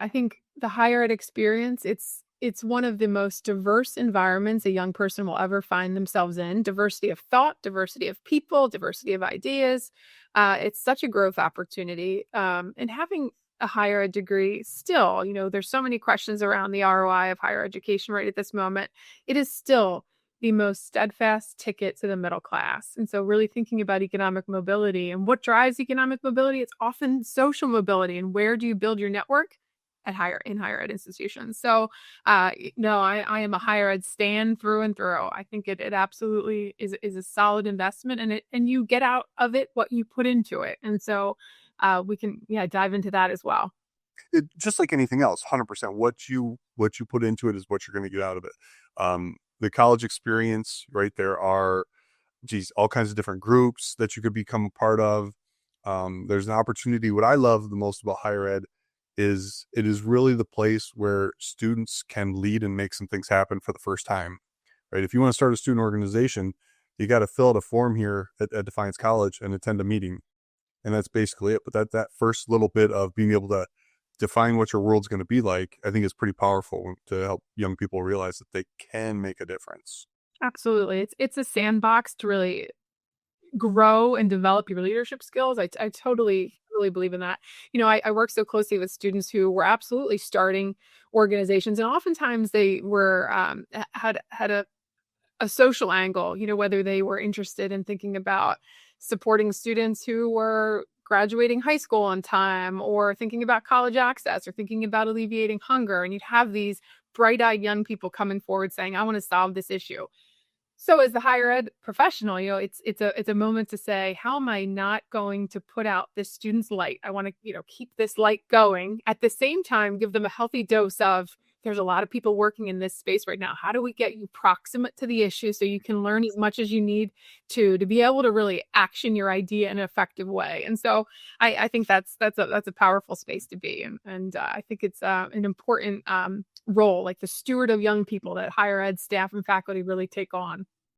I think the higher ed experience, it's one of the most diverse environments a young person will ever find themselves in. Diversity of thought, diversity of people, diversity of ideas. It's such a growth opportunity. And having a higher ed degree still, there's so many questions around the ROI of higher education right at this moment. It is still the most steadfast ticket to the middle class. And so really thinking about economic mobility and what drives economic mobility, it's often social mobility. And where do you build your network? In higher ed institutions. So no, I am a higher ed stan through and through. I think it absolutely is a solid investment, and you get out of it what you put into it. And so we can dive into that as well. Just like anything else, 100%. What you put into it is what you're going to get out of it. The college experience, right? There are, all kinds of different groups that you could become a part of. There's an opportunity. What I love the most about higher ed is it is really the place where students can lead and make some things happen for the first time, right? If you want to start a student organization, you got to fill out a form here at Defiance College and attend a meeting. And that's basically it. But that first little bit of being able to define what your world's going to be like, I think is pretty powerful to help young people realize that they can make a difference. Absolutely. It's a sandbox to really grow and develop your leadership skills. I totally really believe in that. I work so closely with students who were absolutely starting organizations, and oftentimes they were had a social angle, whether they were interested in thinking about supporting students who were graduating high school on time, or thinking about college access, or thinking about alleviating hunger. And you'd have these bright-eyed young people coming forward saying, I want to solve this issue. So as the higher ed professional, it's a moment to say, how am I not going to put out this student's light? I want to, keep this light going. At the same time, give them a healthy dose of, there's a lot of people working in this space right now. How do we get you proximate to the issue so you can learn as much as you need to be able to really action your idea in an effective way? And so I think that's a powerful space to be in. And I think it's an important role, like the steward of young people, that higher ed staff and faculty really take on.